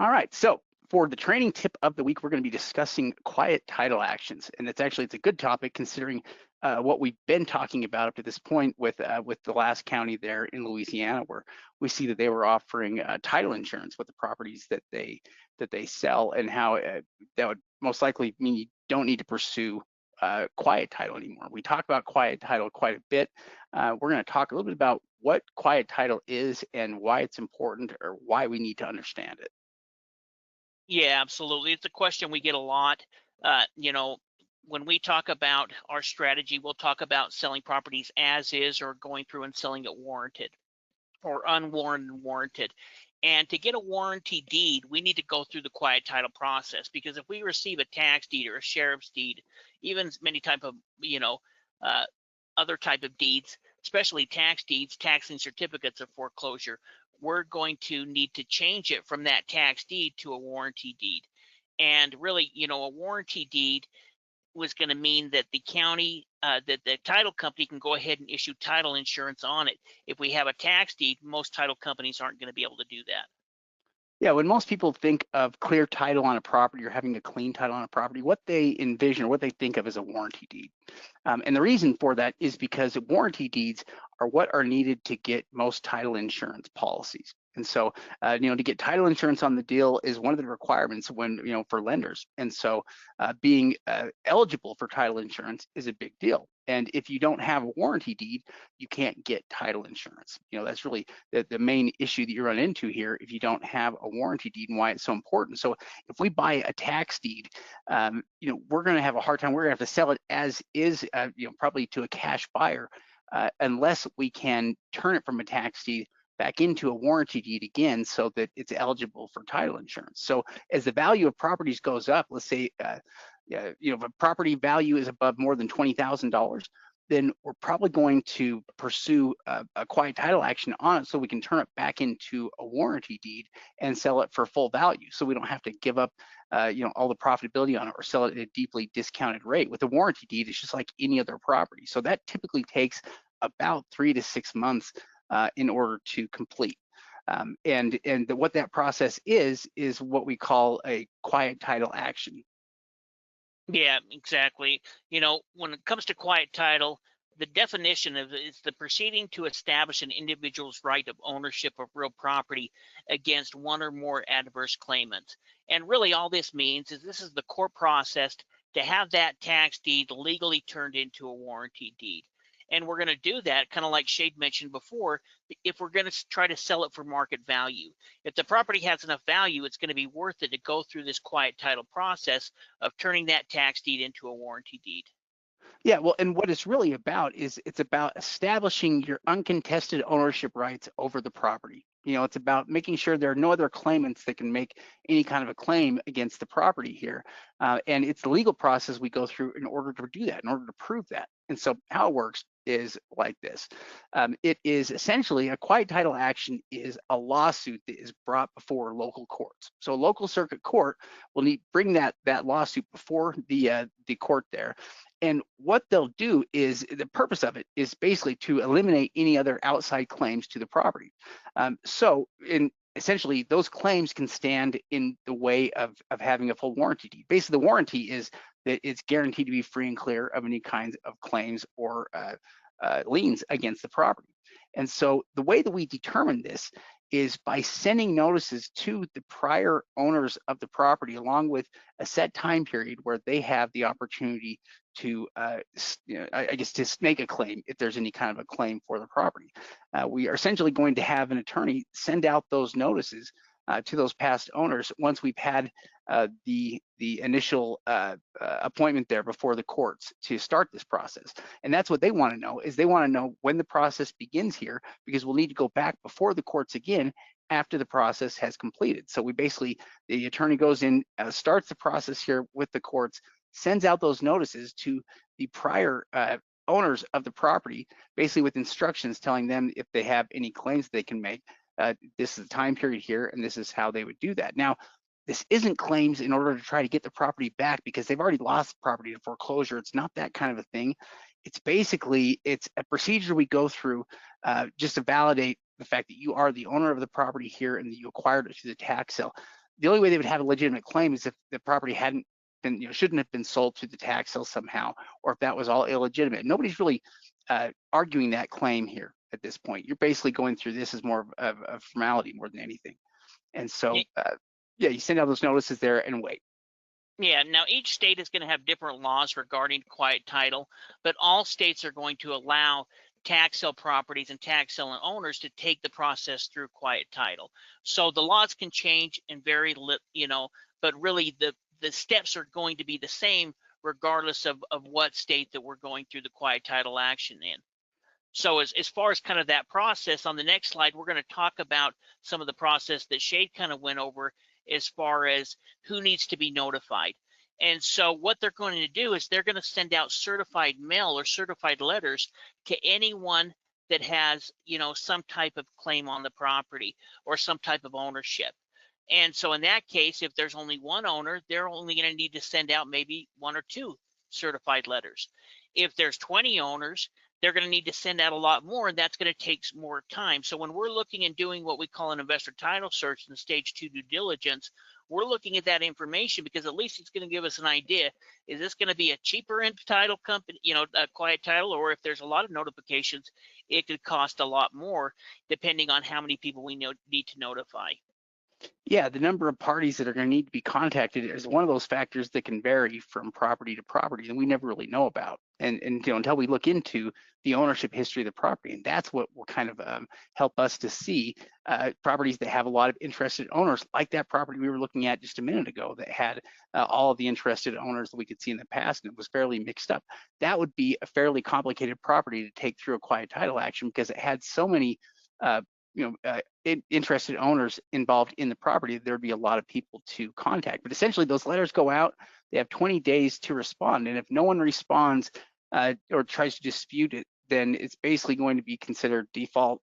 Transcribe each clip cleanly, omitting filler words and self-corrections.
All right, so for the training tip of the week, we're going to be discussing quiet title actions, and it's a good topic considering what we've been talking about up to this point with the last county there in Louisiana, where we see that they were offering title insurance with the properties that they sell, and how that would most likely mean you don't need to pursue quiet title anymore. We talk about quiet title quite a bit. We're going to talk a little bit about what quiet title is and why it's important, or why we need to understand it. Yeah, absolutely. It's a question we get a lot. When we talk about our strategy, we'll talk about selling properties as is, or going through and selling it warranted or unwarranted and warranted. And to get a warranty deed, we need to go through the quiet title process, because if we receive a tax deed or a sheriff's deed, even many type of, uh, other type of deeds, especially tax deeds, tax lien certificates of foreclosure, we're going to need to change it from that tax deed to a warranty deed. And really, a warranty deed was going to mean that the county, that the title company can go ahead and issue title insurance on it. If we have a tax deed, most title companies aren't going to be able to do that. Yeah, when most people think of clear title on a property or having a clean title on a property, what they envision or what they think of is a warranty deed. And the reason for that is because warranty deeds are what are needed to get most title insurance policies. And so, to get title insurance on the deal is one of the requirements when, for lenders. And so being eligible for title insurance is a big deal. And if you don't have a warranty deed, you can't get title insurance. That's really the main issue that you run into here if you don't have a warranty deed, and why it's so important. So if we buy a tax deed, we're going to have a hard time. We're going to have to sell it as is, probably to a cash buyer, unless we can turn it from a tax deed back into a warranty deed again, so that it's eligible for title insurance. So as the value of properties goes up, let's say, if a property value is above more than $20,000, then we're probably going to pursue a quiet title action on it, so we can turn it back into a warranty deed and sell it for full value, so we don't have to give up all the profitability on it or sell it at a deeply discounted rate. With a warranty deed, it's just like any other property. So that typically takes about 3 to 6 months in order to complete. What that process is what we call a quiet title action. Yeah, exactly. When it comes to quiet title, the definition of it is the proceeding to establish an individual's right of ownership of real property against one or more adverse claimants. And really all this means is this is the court process to have that tax deed legally turned into a warranty deed. And we're going to do that, kind of like Shade mentioned before, if we're going to try to sell it for market value. If the property has enough value, it's going to be worth it to go through this quiet title process of turning that tax deed into a warranty deed. Yeah, well, and what it's really about is it's about establishing your uncontested ownership rights over the property. It's about making sure there are no other claimants that can make any kind of a claim against the property here. And it's the legal process we go through in order to do that, in order to prove that. And so how it works is like this. It is essentially a quiet title action is a lawsuit that is brought before local courts. So a local circuit court will bring that lawsuit before the court there. And what they'll do is, the purpose of it is basically to eliminate any other outside claims to the property. Essentially, those claims can stand in the way of having a full warranty deed. Basically, the warranty is that it's guaranteed to be free and clear of any kinds of claims or liens against the property. And so the way that we determine this is by sending notices to the prior owners of the property, along with a set time period where they have the opportunity to, to make a claim if there's any kind of a claim for the property. We are essentially going to have an attorney send out those notices to those past owners once we've had the initial appointment there before the courts to start this process. And that's what they want to know, is they want to know when the process begins here, because we'll need to go back before the courts again after the process has completed. So the attorney goes in, starts the process here with the courts, sends out those notices to the prior owners of the property, basically with instructions telling them if they have any claims they can make. This is the time period here, and this is how they would do that. Now, this isn't claims in order to try to get the property back because they've already lost the property to foreclosure. It's not that kind of a thing. It's a procedure we go through just to validate the fact that you are the owner of the property here and that you acquired it through the tax sale. the only way they would have a legitimate claim is if the property hadn't been, shouldn't have been sold through the tax sale somehow, or if that was all illegitimate. Nobody's really arguing that claim here at this point. You're basically going through this as more of a formality more than anything. And so, yeah, you send out those notices there and wait. Yeah, now each state is going to have different laws regarding quiet title, but all states are going to allow tax sale properties and tax sale owners to take the process through quiet title. So the laws can change and vary, but really the steps are going to be the same regardless of what state that we're going through the quiet title action in. So as far as kind of that process, on the next slide, we're going to talk about some of the process that Shade kind of went over as far as who needs to be notified. And so what they're going to do is they're going to send out certified mail or certified letters to anyone that has, some type of claim on the property or some type of ownership. And so in that case, if there's only one owner, they're only going to need to send out maybe 1 or 2 certified letters. If there's 20 owners, they're going to need to send out a lot more, and that's going to take more time. So when we're looking and doing what we call an investor title search in stage 2 due diligence, we're looking at that information because at least it's going to give us an idea. Is this going to be a cheaper title company, a quiet title, or if there's a lot of notifications, it could cost a lot more depending on how many people we need to notify. Yeah, the number of parties that are going to need to be contacted is one of those factors that can vary from property to property, and we never really know about. And until we look into the ownership history of the property, and that's what will kind of help us to see properties that have a lot of interested owners, like that property we were looking at just a minute ago that had all of the interested owners that we could see in the past, and it was fairly mixed up. That would be a fairly complicated property to take through a quiet title action because it had so many interested owners involved in the property. There'd be a lot of people to contact. But essentially, those letters go out. They have 20 days to respond, and if no one responds or tries to dispute it, then it's basically going to be considered default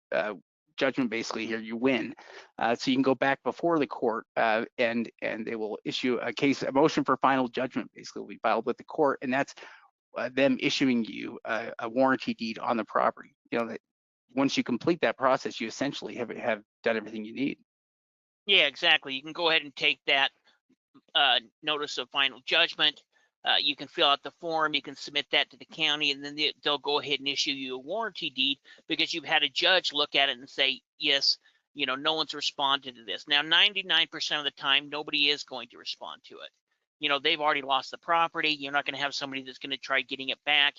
judgment. Basically, here you win. So you can go back before the court, and they will issue a motion for final judgment. Basically, will be filed with the court, and that's them issuing you a warranty deed on the property. That once you complete that process, you essentially have done everything you need. Yeah, exactly. You can go ahead and take that notice of final judgment. You can fill out the form, you can submit that to the county, and then they'll go ahead and issue you a warranty deed because you've had a judge look at it and say, yes, no one's responded to this. Now, 99% of the time, nobody is going to respond to it. They've already lost the property. You're not going to have somebody that's going to try getting it back.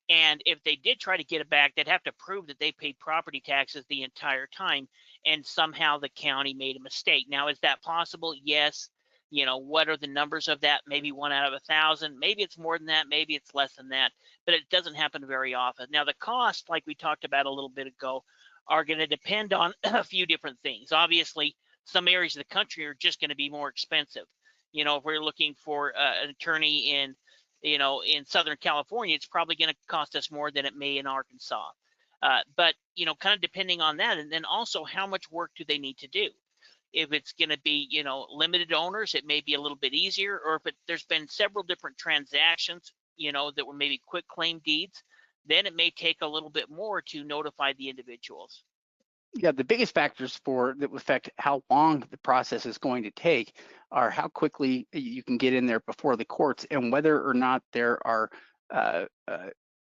And if they did try to get it back, they'd have to prove that they paid property taxes the entire time and somehow the county made a mistake. Now, is that possible? Yes. What are the numbers of that? Maybe 1 out of 1,000. Maybe it's more than that. Maybe it's less than that. But it doesn't happen very often. Now, the cost, like we talked about a little bit ago, are going to depend on a few different things. Obviously, some areas of the country are just going to be more expensive. If we're looking for an attorney in Southern California, it's probably going to cost us more than it may in Arkansas. But, kind of depending on that. And then also, how much work do they need to do? If it's going to be, limited owners, it may be a little bit easier. Or if there's been several different transactions, that were maybe quick claim deeds, then it may take a little bit more to notify the individuals. Yeah, the biggest factors that affect how long the process is going to take are how quickly you can get in there before the courts and whether or not there are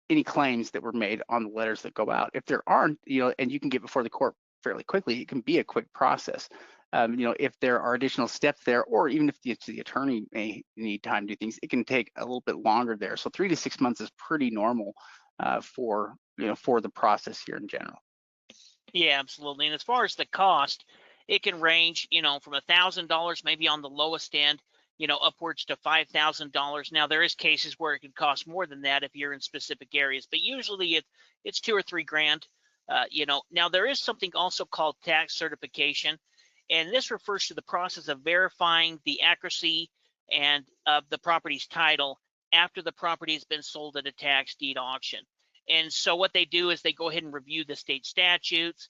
any claims that were made on the letters that go out. If there aren't, and you can get before the court fairly quickly, it can be a quick process. If there are additional steps there, or even if the attorney may need time to do things, it can take a little bit longer there. So 3 to 6 months is pretty normal for the process here in general. Yeah, absolutely. And as far as the cost, it can range, from $1,000 maybe on the lowest end, upwards to $5,000. Now, there is cases where it could cost more than that if you're in specific areas, but usually it's $2 or $3 grand. Now there is something also called tax certification, and this refers to the process of verifying the accuracy and of the property's title after the property has been sold at a tax deed auction. And so what they do is they go ahead and review the state statutes.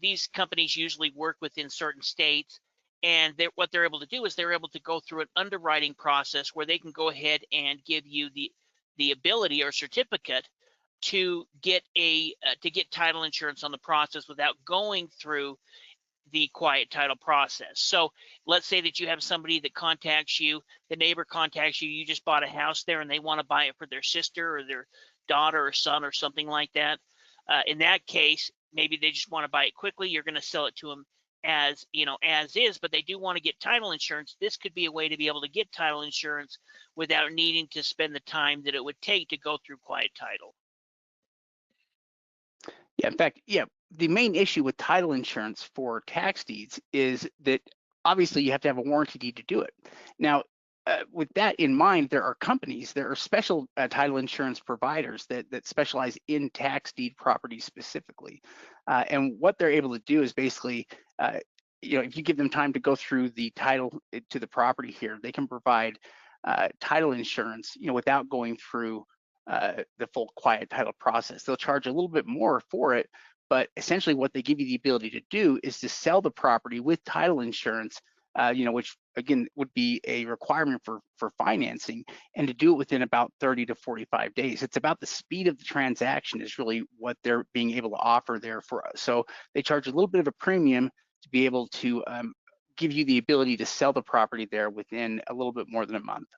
These companies usually work within certain states, and what they're able to do is they're able to go through an underwriting process where they can go ahead and give you the ability or certificate to get title insurance on the process without going through the quiet title process. So let's say that you have somebody that contacts you, the neighbor contacts you, you just bought a house there and they want to buy it for their sister or their daughter or son or something like that. In that case, maybe they just want to buy it quickly. You're going to sell it to them as, you know, as is, but they do want to get title insurance. This could be a way to be able to get title insurance without needing to spend the time that it would take to go through quiet title. Yeah, in fact, yeah, the main issue with title insurance for tax deeds is that obviously you have to have a warranty deed to do it. Now, with that in mind, there are companies, there are special title insurance providers that specialize in tax deed properties specifically. And what they're able to do is basically, you know, if you give them time to go through the title to the property here, they can provide title insurance, you know, without going through the full quiet title process. They'll charge a little bit more for it, but essentially what they give you the ability to do is to sell the property with title insurance, you know, which again would be a requirement for financing, and to do it within about 30 to 45 days. It's about the speed of the transaction is really what they're being able to offer there for us. So they charge a little bit of a premium to be able to give you the ability to sell the property there within a little bit more than a month.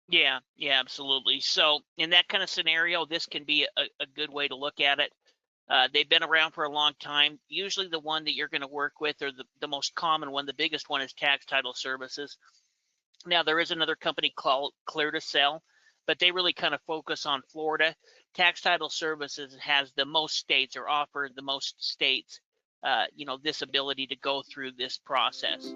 Yeah, yeah, absolutely. So in that kind of scenario, this can be a good way to look at it. They've been around for a long time. Usually the one that you're going to work with, or the most common one, the biggest one, is Tax Title Services. Now, there is another company called Clear to Sell, but they really kind of focus on Florida. Tax Title Services has the most states, or offer the most states, you know, this ability to go through this process.